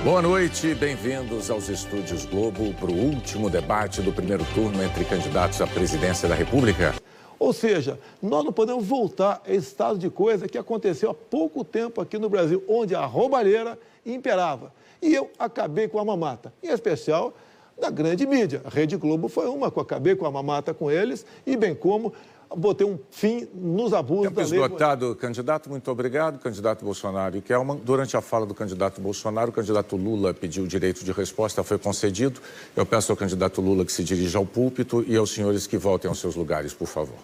Boa noite, bem-vindos aos Estúdios Globo para o último debate do primeiro turno entre candidatos à presidência da República. Ou seja, nós não podemos voltar a esse estado de coisa que aconteceu há pouco tempo aqui no Brasil, onde a roubalheira imperava. E eu acabei com a mamata, em especial da grande mídia. A Rede Globo foi uma que eu acabei com a mamata com eles e bem como botei um fim nos abusos Tempo da lei. esgotado, candidato, muito obrigado. Candidato Bolsonaro e Kelman. Durante a fala do candidato Bolsonaro, o candidato Lula pediu o direito de resposta, foi concedido. Eu peço ao candidato Lula que se dirija ao púlpito e aos senhores que voltem aos seus lugares, por favor.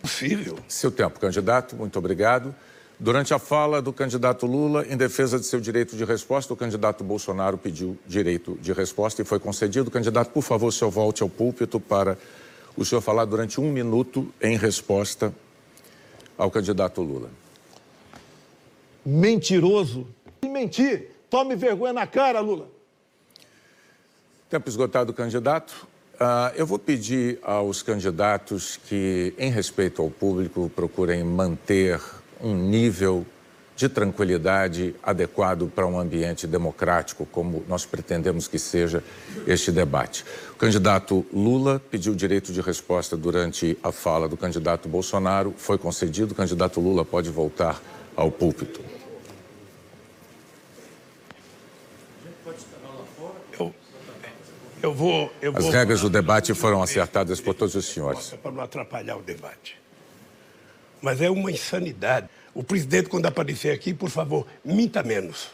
Possível. Seu tempo, candidato, muito obrigado. Durante a fala do candidato Lula, em defesa de seu direito de resposta, o candidato Bolsonaro pediu direito de resposta e foi concedido. Candidato, por favor, o senhor volte ao púlpito para o senhor falar durante 1 minuto em resposta ao candidato Lula. Mentiroso. E mentir. Tome vergonha na cara, Lula. Tempo esgotado, candidato. Eu vou pedir aos candidatos que, em respeito ao público, procurem manter um nível de tranquilidade adequado para um ambiente democrático, como nós pretendemos que seja este debate. O candidato Lula pediu direito de resposta durante a fala do candidato Bolsonaro, foi concedido. O candidato Lula pode voltar ao púlpito. As regras do debate foram acertadas por todos os senhores. Para não atrapalhar o debate. Mas é uma insanidade. O presidente, quando aparecer aqui, por favor, minta menos.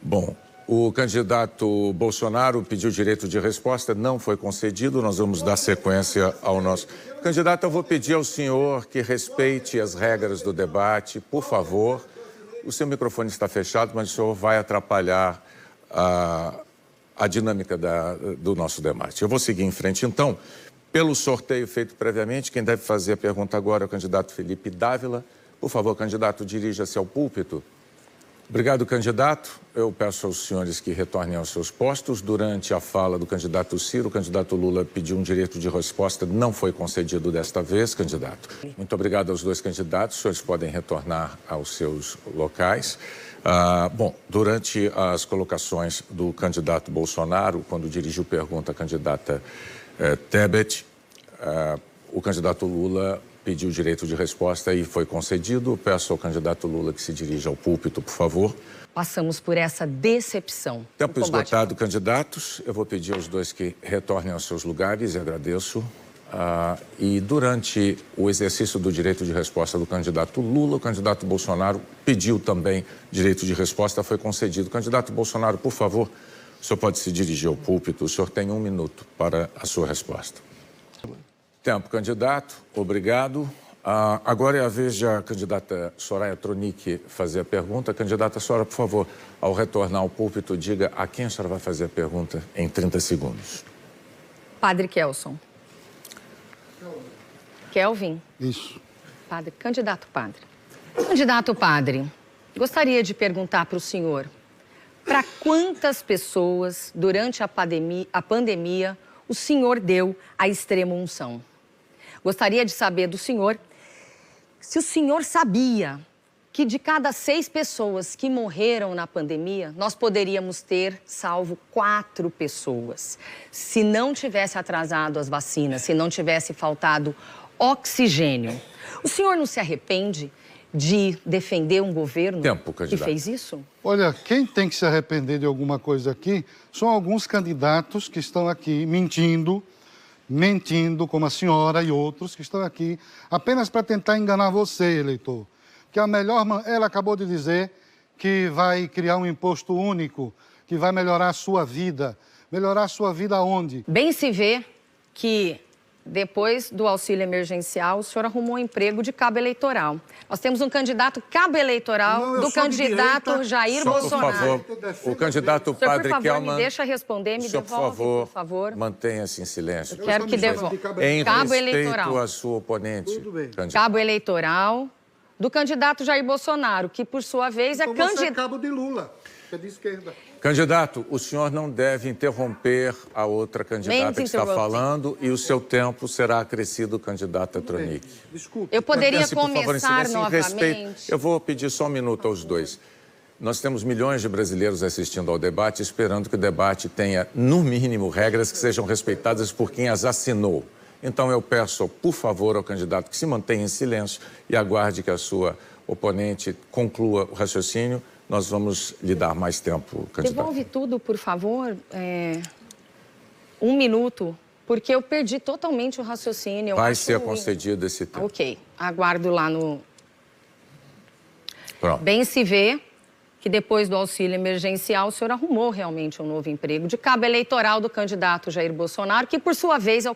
Bom, o candidato Bolsonaro pediu direito de resposta, não foi concedido. Nós vamos dar sequência ao nosso... Candidato, eu vou pedir ao senhor que respeite as regras do debate, por favor. O seu microfone está fechado, mas o senhor vai atrapalhar a dinâmica do nosso debate. Eu vou seguir em frente, então. Pelo sorteio feito previamente, quem deve fazer a pergunta agora é o candidato Felipe Dávila. Por favor, candidato, dirija-se ao púlpito. Obrigado, candidato. Eu peço aos senhores que retornem aos seus postos. Durante a fala do candidato Ciro, o candidato Lula pediu um direito de resposta, não foi concedido desta vez, candidato. Muito obrigado aos dois candidatos. Os senhores podem retornar aos seus locais. Bom, durante as colocações do candidato Bolsonaro, quando dirigiu pergunta à candidata Tebet, o candidato Lula pediu direito de resposta e foi concedido. Peço ao candidato Lula que se dirija ao púlpito, por favor. Passamos por essa decepção. Tempo esgotado, candidatos. Eu vou pedir aos dois que retornem aos seus lugares e agradeço. E durante o exercício do direito de resposta do candidato Lula, o candidato Bolsonaro pediu também direito de resposta, foi concedido. Candidato Bolsonaro, por favor, o senhor pode se dirigir ao púlpito. O senhor tem 1 minuto para a sua resposta. Tempo, candidato. Obrigado. Agora é a vez da candidata Soraya Tronic fazer a pergunta. Candidata Soraya, por favor, ao retornar ao púlpito, diga a quem a senhora vai fazer a pergunta em 30 segundos. Padre Kelson. Kelvin. Isso. Padre, candidato padre. Candidato padre, gostaria de perguntar para o senhor, para quantas pessoas, durante a pandemia, o senhor deu a extrema unção? Gostaria de saber do senhor se o senhor sabia que de cada 6 pessoas que morreram na pandemia, nós poderíamos ter salvo 4 pessoas. Se não tivesse atrasado as vacinas, se não tivesse faltado oxigênio. O senhor não se arrepende de defender um governo que fez isso? Olha, quem tem que se arrepender de alguma coisa aqui são alguns candidatos que estão aqui mentindo, como a senhora e outros que estão aqui apenas para tentar enganar você, eleitor. Que a melhor... Ela acabou de dizer que vai criar um imposto único, que vai melhorar a sua vida. Melhorar a sua vida aonde? Bem se vê que depois do auxílio emergencial, o senhor arrumou um emprego de cabo eleitoral. Nós temos um candidato cabo eleitoral do candidato Jair Bolsonaro. Por favor, o candidato Padre Kelman... Por favor, me deixa responder, me devolve, por favor. Mantenha-se em silêncio. Quero que devolva. Em Cabo respeito eleitoral. à sua oponente. Cabo eleitoral do candidato Jair Bolsonaro, que, por sua vez, é candidato... Você é cabo de Lula, que é de esquerda. Candidato, o senhor não deve interromper a outra candidata que está falando e o seu tempo será acrescido, candidata Tronic. Desculpe. Eu poderia Mantenha-se, por favor, em começar silêncio, em novamente. respeito. Eu vou pedir só 1 minuto aos dois. Nós temos milhões de brasileiros assistindo ao debate, esperando que o debate tenha, no mínimo, regras que sejam respeitadas por quem as assinou. Então, eu peço, por favor, ao candidato que se mantenha em silêncio e aguarde que a sua oponente conclua o raciocínio. Nós vamos lhe dar mais tempo, candidato. Devolve tudo, por favor. 1 minuto, porque eu perdi totalmente o raciocínio. Vai ser concedido esse tempo. Ok, aguardo lá no... Pronto. Bem se vê que depois do auxílio emergencial, o senhor arrumou realmente um novo emprego de cabo eleitoral do candidato Jair Bolsonaro, que por sua vez é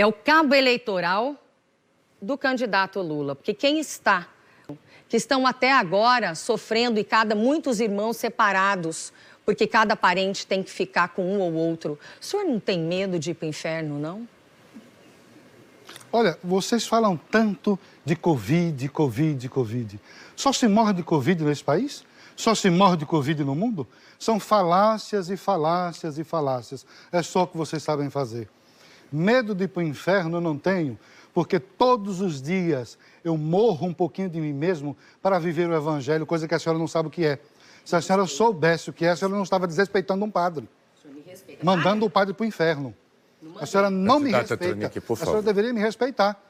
o cabo eleitoral do candidato Lula. Porque quem que estão até agora sofrendo muitos irmãos separados, porque cada parente tem que ficar com um ou outro. O senhor não tem medo de ir para o inferno, não? Olha, vocês falam tanto de Covid, Covid, Covid. Só se morre de Covid nesse país? Só se morre de Covid no mundo? São falácias e falácias e falácias. É só o que vocês sabem fazer. Medo de ir para o inferno eu não tenho, porque todos os dias eu morro um pouquinho de mim mesmo para viver o evangelho, coisa que a senhora não sabe o que é. Se a senhora soubesse o que é, a senhora não estava desrespeitando um padre. Mandando o padre para o inferno. A senhora não me respeita. A senhora deveria me respeitar.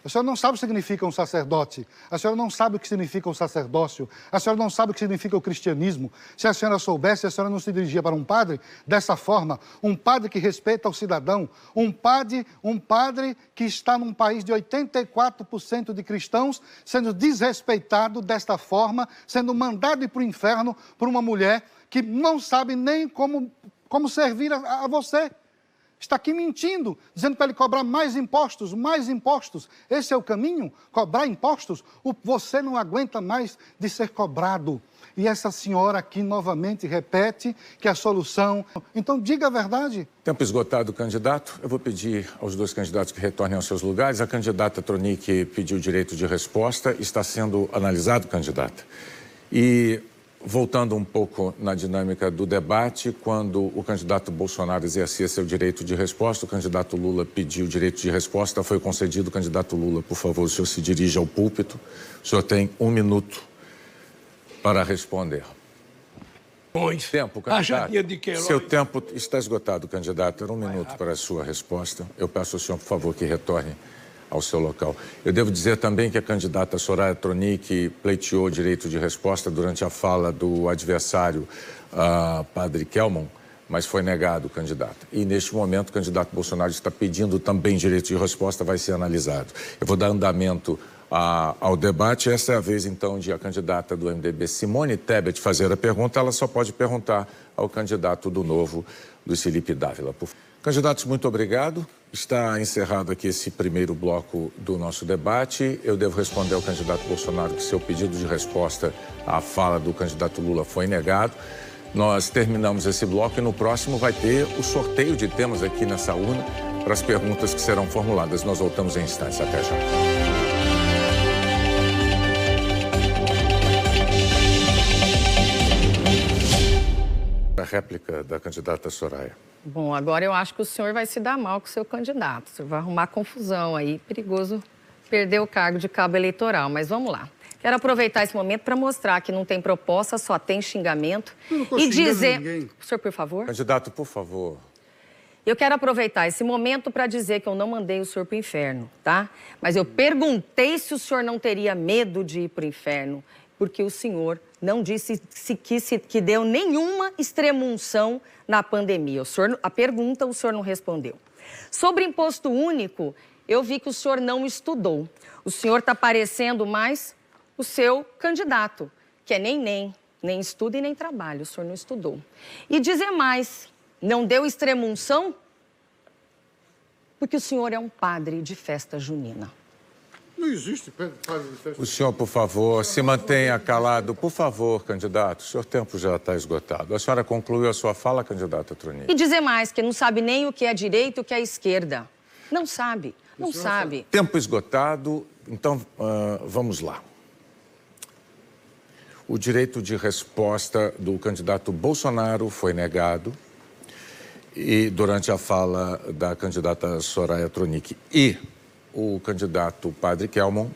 A senhora não sabe o que significa um sacerdote. A senhora não sabe o que significa um sacerdócio. A senhora não sabe o que significa o cristianismo. Se a senhora soubesse, a senhora não se dirigia para um padre dessa forma. Um padre que respeita o cidadão. Um padre que está num país de 84% de cristãos sendo desrespeitado desta forma, sendo mandado ir para o inferno por uma mulher que não sabe nem como servir a você. Está aqui mentindo, dizendo para ele cobrar mais impostos, mais impostos. Esse é o caminho? Cobrar impostos? Você não aguenta mais de ser cobrado. E essa senhora aqui novamente repete que a solução... Então, diga a verdade. Tempo esgotado, candidato. Eu vou pedir aos dois candidatos que retornem aos seus lugares. A candidata Tronic pediu direito de resposta. Está sendo analisado, candidata. E... voltando um pouco na dinâmica do debate, quando o candidato Bolsonaro exercia seu direito de resposta, o candidato Lula pediu direito de resposta, foi concedido. Candidato Lula, por favor, o senhor se dirige ao púlpito. O senhor tem 1 minuto para responder. Tempo, candidato. Seu tempo está esgotado, candidato. Era 1 minuto para a sua resposta. Eu peço ao senhor, por favor, que retorne ao seu local. Eu devo dizer também que a candidata Soraya Tronic pleiteou direito de resposta durante a fala do adversário, Padre Kelmon, mas foi negado, candidato. E, neste momento, o candidato Bolsonaro está pedindo também direito de resposta, vai ser analisado. Eu vou dar andamento ao debate. Essa é a vez, então, de a candidata do MDB, Simone Tebet, fazer a pergunta. Ela só pode perguntar ao candidato do Novo, Luiz Felipe Dávila. Candidatos, muito obrigado. Está encerrado aqui esse primeiro bloco do nosso debate. Eu devo responder ao candidato Bolsonaro que seu pedido de resposta à fala do candidato Lula foi negado. Nós terminamos esse bloco e no próximo vai ter o sorteio de temas aqui nessa urna para as perguntas que serão formuladas. Nós voltamos em instantes. Até já. A réplica da candidata Soraya. Bom, agora eu acho que o senhor vai se dar mal com o seu candidato. O senhor vai arrumar confusão aí, perigoso perder o cargo de cabo eleitoral. Mas vamos lá. Quero aproveitar esse momento para mostrar que não tem proposta, só tem xingamento. E dizer... Ninguém. O senhor, por favor. Candidato, por favor. Eu quero aproveitar esse momento para dizer que eu não mandei o senhor para o inferno, tá? Mas eu perguntei se o senhor não teria medo de ir para o inferno, porque o senhor não disse que deu nenhuma extremunção na pandemia. A pergunta o senhor não respondeu. Sobre imposto único, eu vi que o senhor não estudou. O senhor está parecendo mais o seu candidato, que é nem estuda e nem trabalha. O senhor não estudou. E dizer mais, não deu extremunção porque o senhor é um padre de festa junina. Não existe padre de festa. O senhor, por favor, se mantenha calado. Por favor, candidato, o seu tempo já está esgotado. A senhora concluiu a sua fala, candidata Tronic. E dizer mais, que não sabe nem o que é direita e o que é esquerda. Não sabe, não sabe. Tempo esgotado, então vamos lá. O direito de resposta do candidato Bolsonaro foi negado e durante a fala da candidata Soraya Tronic e o candidato Padre Kelmon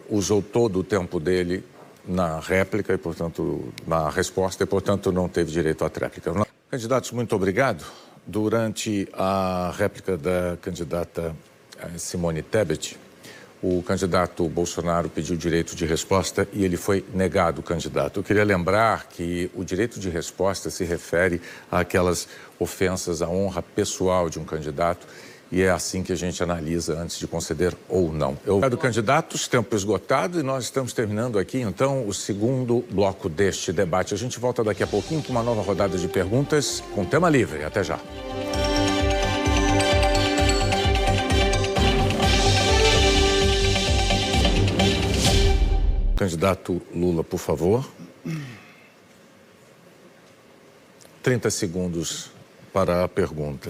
usou todo o tempo dele na réplica e, portanto, na resposta e, portanto, não teve direito à tréplica. Candidatos, muito obrigado. Durante a réplica da candidata Simone Tebet, o candidato Bolsonaro pediu direito de resposta e ele foi negado, candidato. Eu queria lembrar que o direito de resposta se refere àquelas ofensas à honra pessoal de um candidato e é assim que a gente analisa antes de conceder ou não. Obrigado, candidatos. Tempo esgotado e nós estamos terminando aqui, então, o segundo bloco deste debate. A gente volta daqui a pouquinho com uma nova rodada de perguntas com tema livre. Até já. Candidato Lula, por favor. 30 segundos para a pergunta.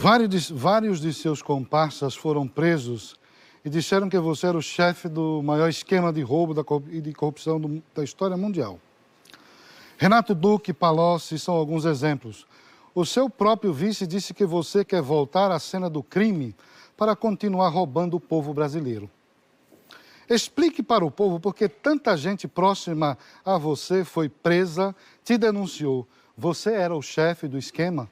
Vários de seus comparsas foram presos e disseram que você era o chefe do maior esquema de roubo e de corrupção da história mundial. Renato Duque e Palocci são alguns exemplos. O seu próprio vice disse que você quer voltar à cena do crime para continuar roubando o povo brasileiro. Explique para o povo por que tanta gente próxima a você foi presa, te denunciou. Você era o chefe do esquema?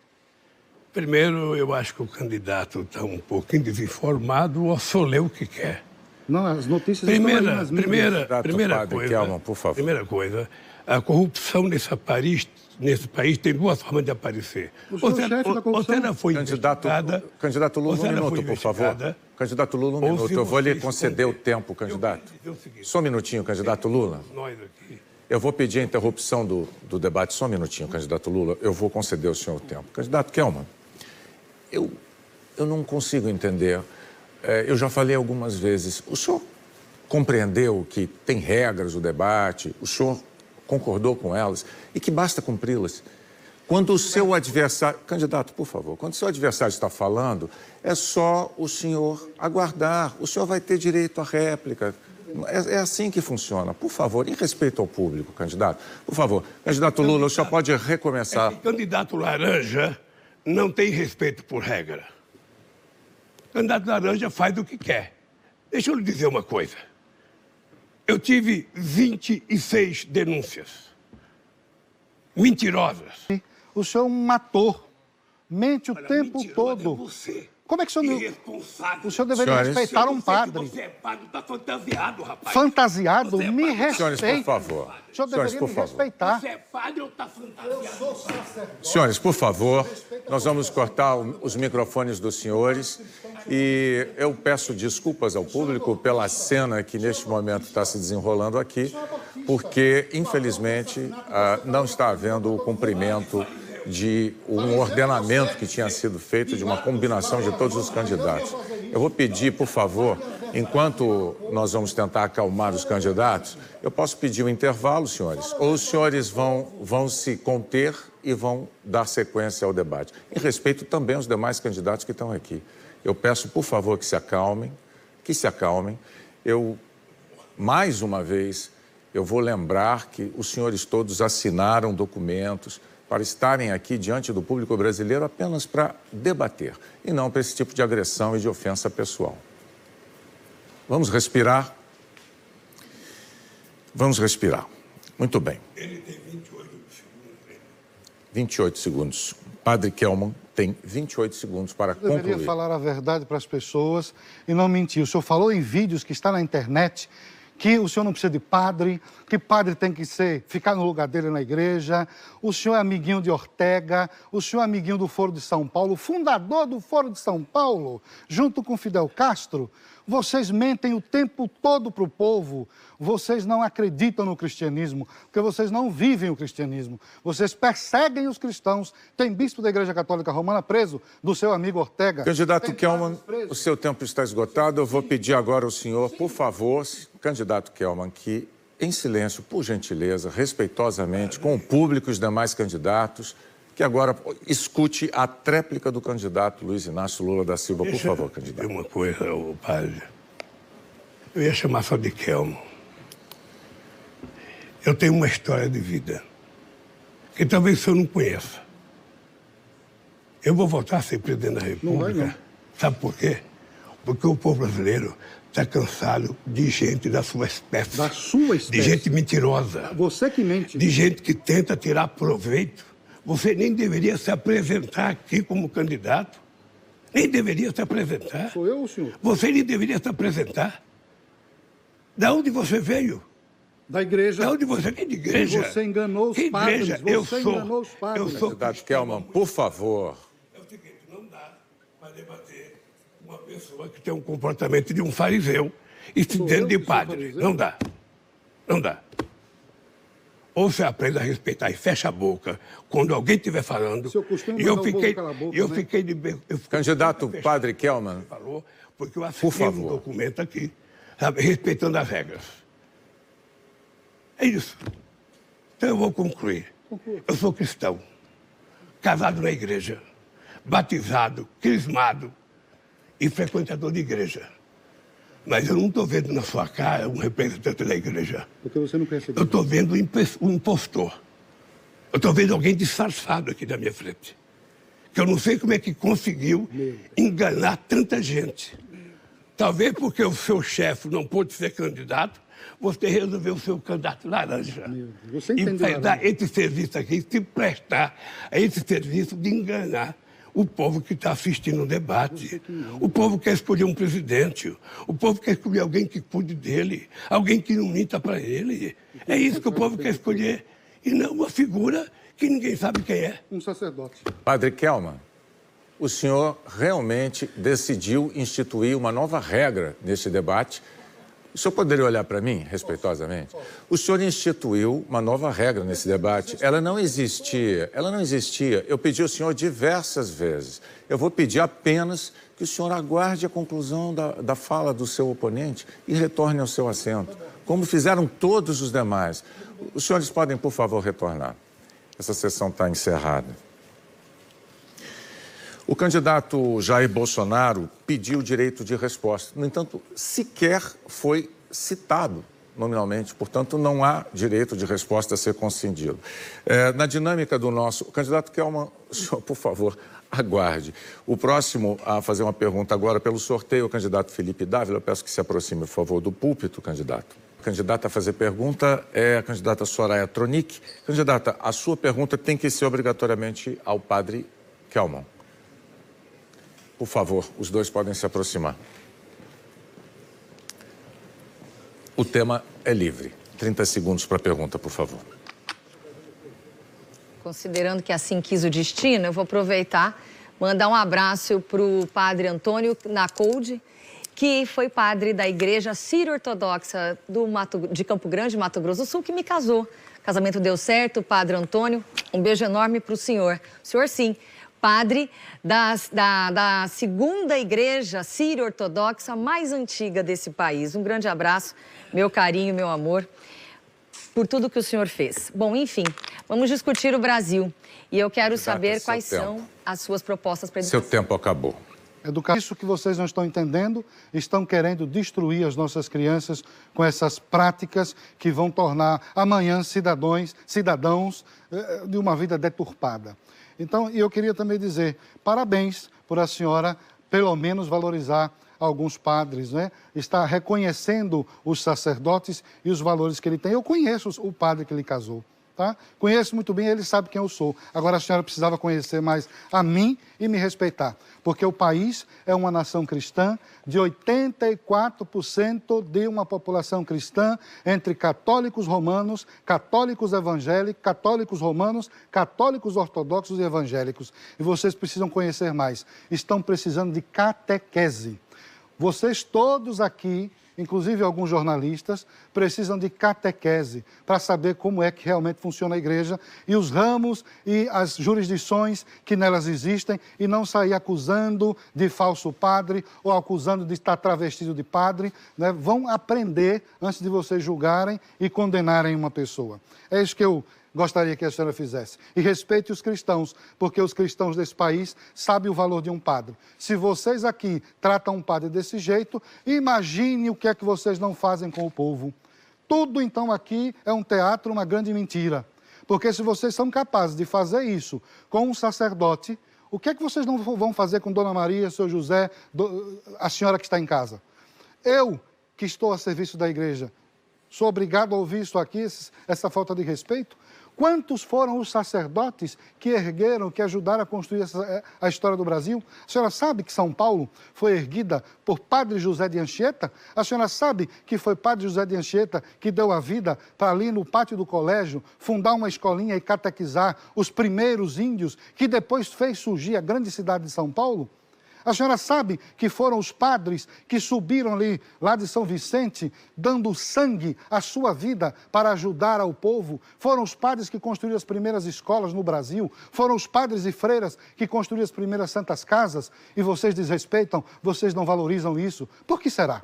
Primeiro, eu acho que o candidato está um pouquinho desinformado ou só lê o que quer. Não, as notícias estão aí nas mídias. Primeira coisa, a corrupção nesse país tem duas formas de aparecer. Você não foi investigada. Candidato Lula, um minuto, por favor. Candidato Lula, um minuto. Eu vou lhe conceder o tempo, candidato. Só um minutinho, candidato Lula. Eu vou pedir a interrupção do debate. Só um minutinho, candidato Lula. Eu vou conceder ao senhor o tempo. Candidato Kelman, eu não consigo entender. Eu já falei algumas vezes. O senhor compreendeu que tem regras do debate? O senhor concordou com elas e que basta cumpri-las? Quando o seu adversário... Candidato, por favor, quando o seu adversário está falando, é só o senhor aguardar. O senhor vai ter direito à réplica. É assim que funciona. Por favor, em respeito ao público, candidato. Por favor, candidato Lula, o senhor pode recomeçar. Candidato laranja não tem respeito por regra. Candidato laranja faz o que quer. Deixa eu lhe dizer uma coisa. Eu tive 26 denúncias mentirosas. O senhor é um ator. Mente o tempo todo. Você. Como é que o senhor não... O senhor deveria respeitar um padre. Você é padre, está fantasiado, rapaz. Fantasiado? Me respeite. Senhores, por favor. O senhor deveria me respeitar. Você é padre ou está fantasiado? Senhores, por favor, nós vamos cortar os microfones dos senhores e eu peço desculpas ao público pela cena que neste momento está se desenrolando aqui, porque, infelizmente, não está havendo o cumprimento de um ordenamento que tinha sido feito de uma combinação de todos os candidatos. Eu vou pedir, por favor, enquanto nós vamos tentar acalmar os candidatos, eu posso pedir um intervalo, senhores, ou os senhores vão se conter e vão dar sequência ao debate. Em respeito também aos demais candidatos que estão aqui. Eu peço, por favor, que se acalmem, mais uma vez, eu vou lembrar que os senhores todos assinaram documentos para estarem aqui diante do público brasileiro apenas para debater e não para esse tipo de agressão e de ofensa pessoal. Vamos respirar? Vamos respirar. Muito bem. Ele tem 28 segundos. 28 segundos. Padre Kelman tem 28 segundos para concluir. Deveria falar a verdade para as pessoas e não mentir. O senhor falou em vídeos que está na internet que o senhor não precisa de padre, que padre tem que ficar no lugar dele na igreja. O senhor é amiguinho de Ortega, o senhor é amiguinho do Foro de São Paulo, fundador do Foro de São Paulo, junto com Fidel Castro. Vocês mentem o tempo todo para o povo. Vocês não acreditam no cristianismo, porque vocês não vivem o cristianismo. Vocês perseguem os cristãos. Tem bispo da Igreja Católica Romana preso, do seu amigo Ortega. Candidato Kelman, o seu tempo está esgotado. Eu vou pedir agora ao senhor, por favor, candidato Kelman, que, em silêncio, por gentileza, respeitosamente, com o público e os demais candidatos, que agora escute a tréplica do candidato Luiz Inácio Lula da Silva. Por favor, candidato. Uma coisa, padre. Eu ia chamar só de Kelman. Eu tenho uma história de vida que talvez o senhor não conheça. Eu vou voltar a ser presidente da República. Não vai, não. Sabe por quê? Porque o povo brasileiro está cansado de gente da sua espécie. Da sua espécie? De gente mentirosa. Você que mente. De gente que tenta tirar proveito. Você nem deveria se apresentar aqui como candidato. Nem deveria se apresentar. Sou eu ou o senhor? Você nem deveria se apresentar. Da onde você veio? Da igreja. Da onde você veio de igreja? Você enganou os Que padres. igreja? Você enganou os padres. Eu sou Candidato Kelman, por favor. É o seguinte, não dá para debater uma pessoa que tem um comportamento de um fariseu e se dentro de padre. Não dá. Não dá. Ou você aprende a respeitar e fecha a boca quando alguém estiver falando. Seu costume E não eu dá o fiquei, bolo cala a boca, eu né? fiquei de... Candidato Padre Kelman. Falou, porque eu Por assinei um favor. documento aqui, sabe, respeitando as regras. É isso. Então eu vou concluir. Eu sou cristão, casado na igreja, batizado, crismado e frequentador de igreja. Mas eu não estou vendo na sua cara um representante da igreja. Porque você não conhece a Eu estou vendo um impostor. Eu estou vendo alguém disfarçado aqui na minha frente. Que eu não sei como é que conseguiu enganar tanta gente. Talvez porque o seu chefe não pôde ser candidato, você resolveu ser o candidato laranja. Você E entendeu vai dar laranja. esse serviço aqui, se prestar a esse serviço de enganar o povo que está assistindo o debate. O povo quer escolher um presidente. O povo quer escolher alguém que cuide dele. Alguém que não minta para ele. É isso que o povo quer escolher. E não uma figura que ninguém sabe quem é. Um sacerdote. Padre Kelman, o senhor realmente decidiu instituir uma nova regra neste debate. O senhor poderia olhar para mim, respeitosamente? O senhor instituiu uma nova regra nesse debate. Ela não existia. Eu pedi ao senhor diversas vezes. Eu vou pedir apenas que o senhor aguarde a conclusão da fala do seu oponente e retorne ao seu assento, como fizeram todos os demais. Os senhores podem, por favor, retornar. Essa sessão está encerrada. O candidato Jair Bolsonaro pediu direito de resposta. No entanto, sequer foi citado nominalmente. Portanto, não há direito de resposta a ser concedido. Na dinâmica do nosso... O candidato Kelman, senhor, por favor, aguarde. O próximo a fazer uma pergunta agora pelo sorteio, o candidato Felipe Dávila. Eu peço que se aproxime, por favor, do púlpito, candidato. A candidata a fazer pergunta é a candidata Soraya Tronic. Candidata, a sua pergunta tem que ser obrigatoriamente ao padre Kelman. Por favor, os dois podem se aproximar. O tema é livre. 30 segundos para a pergunta, por favor. Considerando que assim quis o destino, eu vou aproveitar, mandar um abraço para o padre Antônio Nacoldi, que foi padre da Igreja Sírio-Ortodoxa de Campo Grande, Mato Grosso do Sul, que me casou. O casamento deu certo, padre Antônio. Um beijo enorme para o senhor. O senhor, sim, padre da segunda igreja sírio-ortodoxa mais antiga desse país. Um grande abraço, meu carinho, meu amor, por tudo que o senhor fez. Bom, enfim, vamos discutir o Brasil. E eu quero saber quais são as suas propostas para a educação. Seu tempo acabou. Isso que vocês não estão entendendo, estão querendo destruir as nossas crianças com essas práticas que vão tornar amanhã cidadãos de uma vida deturpada. Então, eu queria também dizer parabéns por a senhora, pelo menos, valorizar alguns padres, né? Está reconhecendo os sacerdotes e os valores que ele tem. Eu conheço o padre que ele casou, tá? Conheço muito bem, ele sabe quem eu sou. Agora a senhora precisava conhecer mais a mim e me respeitar, porque o país é uma nação cristã, de 84% de uma população cristã, entre católicos romanos, católicos evangélicos, católicos romanos, católicos ortodoxos e evangélicos. E vocês precisam conhecer mais. Estão precisando de catequese. Vocês todos aqui, inclusive alguns jornalistas, precisam de catequese para saber como é que realmente funciona a igreja e os ramos e as jurisdições que nelas existem e não sair acusando de falso padre ou acusando de estar travestido de padre, né? Vão aprender antes de vocês julgarem e condenarem uma pessoa. É isso que eu gostaria que a senhora fizesse. E respeite os cristãos, porque os cristãos desse país sabem o valor de um padre. Se vocês aqui tratam um padre desse jeito, imagine o que é que vocês não fazem com o povo. Tudo, então, aqui é um teatro, uma grande mentira. Porque se vocês são capazes de fazer isso com um sacerdote, O que é que vocês não vão fazer com Dona Maria, seu José, a senhora que está em casa? Eu, que estou a serviço da igreja, sou obrigado a ouvir isso aqui, essa falta de respeito? Quantos foram os sacerdotes que ergueram, que ajudaram a construir a história do Brasil? A senhora sabe que São Paulo foi erguida por Padre José de Anchieta? A senhora sabe que foi Padre José de Anchieta que deu a vida para ali no pátio do colégio fundar uma escolinha e catequizar os primeiros índios que depois fez surgir a grande cidade de São Paulo? A senhora sabe que foram os padres que subiram ali, lá de São Vicente, dando sangue à sua vida para ajudar ao povo? Foram os padres que construíram as primeiras escolas no Brasil? Foram os padres e freiras que construíram as primeiras santas casas? E vocês desrespeitam, vocês não valorizam isso? Por que será?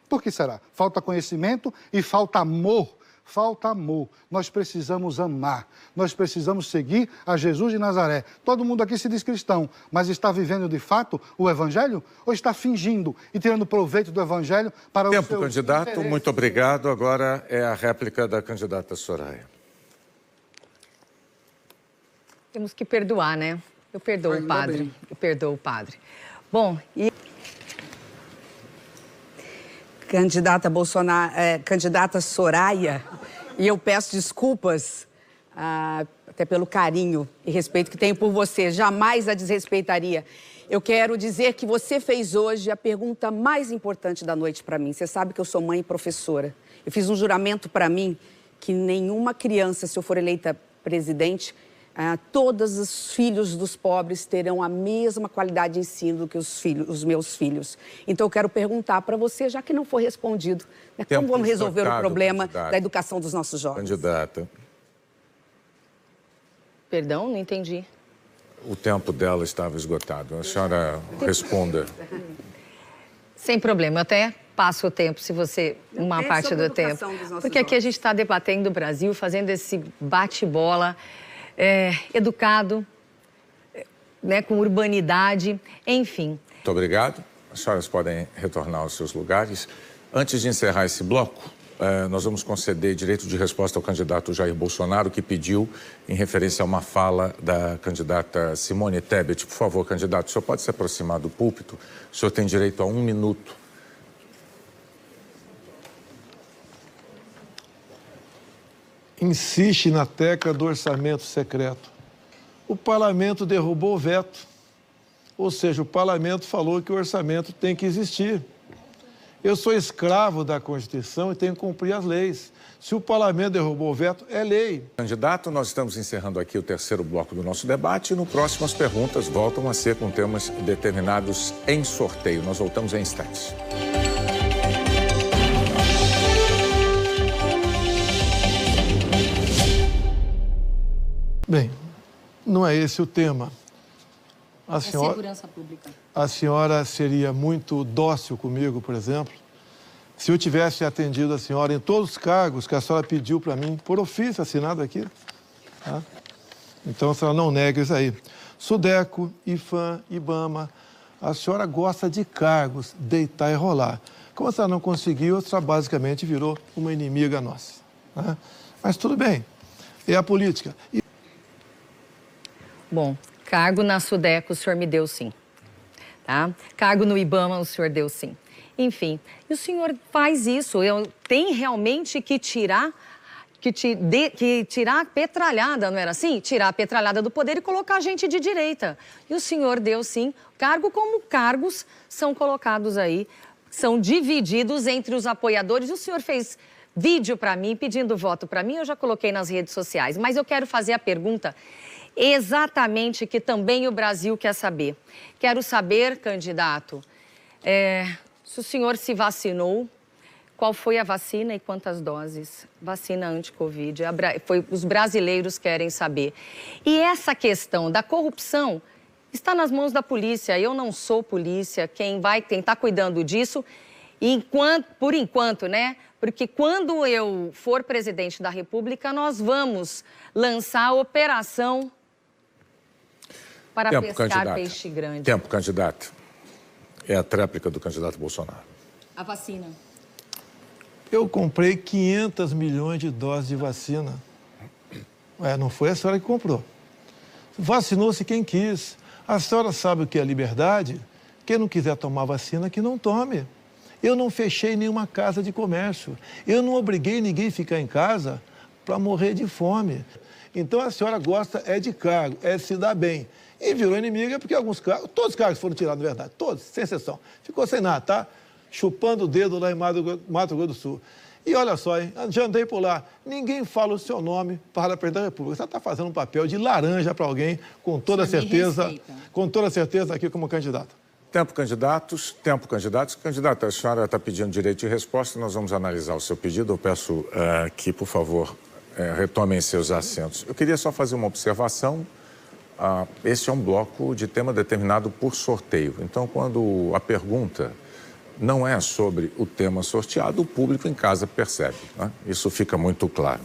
Por que será? Falta conhecimento e falta amor. Falta amor. Nós precisamos amar. Nós precisamos seguir a Jesus de Nazaré. Todo mundo aqui se diz cristão, mas está vivendo de fato o Evangelho? Ou está fingindo e tirando proveito do Evangelho para o seu Tempo, candidato. Muito obrigado. Agora é a réplica da candidata Soraya. Temos que perdoar, né? Eu perdoo o padre. Eu perdoo o padre. Bom, e... Candidata Bolsonaro, candidata Soraya, e eu peço desculpas, até pelo carinho e respeito que tenho por você, jamais a desrespeitaria. Eu quero dizer que você fez hoje a pergunta mais importante da noite para mim. Você sabe que eu sou mãe e professora. Eu fiz um juramento para mim que nenhuma criança, se eu for eleita presidente, todos os filhos dos pobres terão a mesma qualidade de ensino que os meus filhos. Então, eu quero perguntar para você, já que não foi respondido, né, como vamos resolver o problema da educação dos nossos jovens? Candidata. Perdão, não entendi. O tempo dela estava esgotado. A senhora responda. Sem problema, eu até passo o tempo, se você... uma parte do tempo. Porque aqui a gente está debatendo o Brasil, fazendo esse bate-bola... educado, né, com urbanidade, enfim. Muito obrigado. As senhoras podem retornar aos seus lugares. Antes de encerrar esse bloco, nós vamos conceder direito de resposta ao candidato Jair Bolsonaro, que pediu em referência a uma fala da candidata Simone Tebet. Por favor, candidato, o senhor pode se aproximar do púlpito? O senhor tem direito a 1 minuto. Insiste na tecla do orçamento secreto. O parlamento derrubou o veto. Ou seja, o parlamento falou que o orçamento tem que existir. Eu sou escravo da Constituição e tenho que cumprir as leis. Se o parlamento derrubou o veto, é lei. Candidato, nós estamos encerrando aqui o terceiro bloco do nosso debate e no próximo as perguntas voltam a ser com temas determinados em sorteio. Nós voltamos em instantes. Bem, não é esse o tema. Segurança pública. A senhora seria muito dócil comigo, por exemplo, se eu tivesse atendido a senhora em todos os cargos que a senhora pediu para mim, por ofício assinado aqui. Tá? Então, a senhora não nega isso aí. Sudeco, IFAM, IBAMA, a senhora gosta de cargos, deitar e rolar. Como a senhora não conseguiu, a senhora basicamente virou uma inimiga nossa. Tá? Mas tudo bem, é a política. Bom, cargo na Sudeco o senhor me deu sim, tá? Cargo no IBAMA o senhor deu sim. Enfim, e o senhor faz isso, tem realmente que tirar a petralhada, não era assim? Tirar a petralhada do poder e colocar a gente de direita. E o senhor deu sim, cargo como cargos são colocados aí, são divididos entre os apoiadores. O senhor fez vídeo para mim, pedindo voto para mim, eu já coloquei nas redes sociais, mas eu quero fazer a pergunta exatamente que também o Brasil quer saber. Quero saber, candidato, se o senhor se vacinou, qual foi a vacina e quantas doses? Vacina anti-Covid. Os brasileiros querem saber. E essa questão da corrupção está nas mãos da polícia. Eu não sou polícia, quem está cuidando disso, por enquanto, né? Porque quando eu for presidente da República, nós vamos lançar a operação para pescar peixe grande. Tempo, candidato. É a tréplica do candidato Bolsonaro. A vacina. Eu comprei 500 milhões de doses de vacina. Não foi a senhora que comprou. Vacinou-se quem quis. A senhora sabe o que é liberdade? Quem não quiser tomar vacina, que não tome. Eu não fechei nenhuma casa de comércio. Eu não obriguei ninguém a ficar em casa para morrer de fome. Então a senhora gosta é de cargo, é de se dar bem. E virou inimiga porque alguns cargos, todos os cargos foram tirados, na verdade, todos, sem exceção. Ficou sem nada, tá? Chupando o dedo lá em Mato Grosso do Sul. E olha só, hein? Já andei por lá. Ninguém fala o seu nome para a presidente da República. Você está fazendo um papel de laranja para alguém, com toda certeza, aqui como candidato. Tempo, candidatos. Tempo, candidatos. Candidata, a senhora está pedindo direito de resposta. Nós vamos analisar o seu pedido. Eu peço que, por favor, retomem seus assentos. Eu queria só fazer uma observação. Este é um bloco de tema determinado por sorteio. Então, quando a pergunta não é sobre o tema sorteado, o público em casa percebe, né? Isso fica muito claro.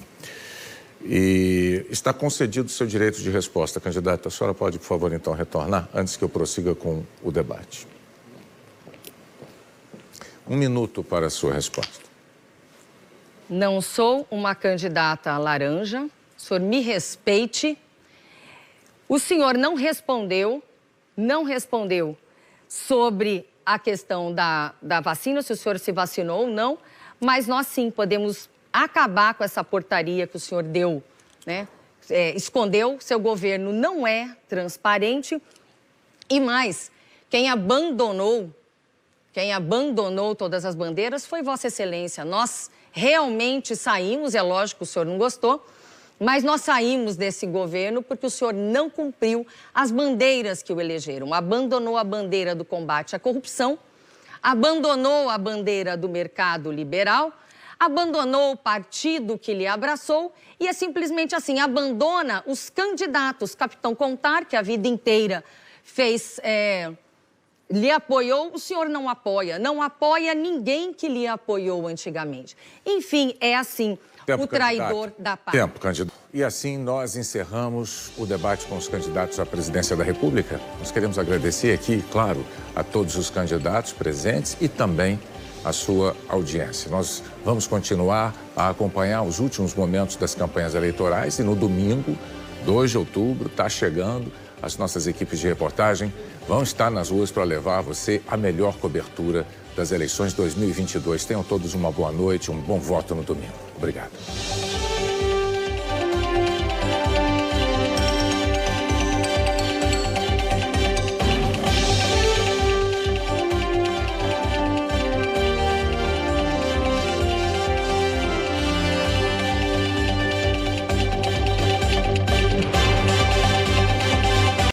E está concedido o seu direito de resposta, candidata. A senhora pode, por favor, então, retornar, antes que eu prossiga com o debate. 1 minuto para a sua resposta. Não sou uma candidata laranja. O senhor me respeite. O senhor não respondeu sobre a questão da vacina, se o senhor se vacinou ou não, mas nós sim podemos acabar com essa portaria que o senhor deu, né? Escondeu, seu governo não é transparente e mais, quem abandonou todas as bandeiras foi Vossa Excelência. Nós realmente saímos, é lógico, o senhor não gostou, mas nós saímos desse governo porque o senhor não cumpriu as bandeiras que o elegeram. Abandonou a bandeira do combate à corrupção, abandonou a bandeira do mercado liberal, abandonou o partido que lhe abraçou e é simplesmente assim, abandona os candidatos. Capitão Contar, que a vida inteira lhe apoiou, o senhor não apoia ninguém que lhe apoiou antigamente. Enfim, é assim. Tempo, o traidor candidato. da pátria. Tempo, candidato. E assim nós encerramos o debate com os candidatos à presidência da República. Nós queremos agradecer aqui, claro, a todos os candidatos presentes e também a sua audiência. Nós vamos continuar a acompanhar os últimos momentos das campanhas eleitorais e no domingo, 2 de outubro, está chegando. As nossas equipes de reportagem vão estar nas ruas para levar a você a melhor cobertura das eleições 2022. Tenham todos uma boa noite, um bom voto no domingo. Obrigado.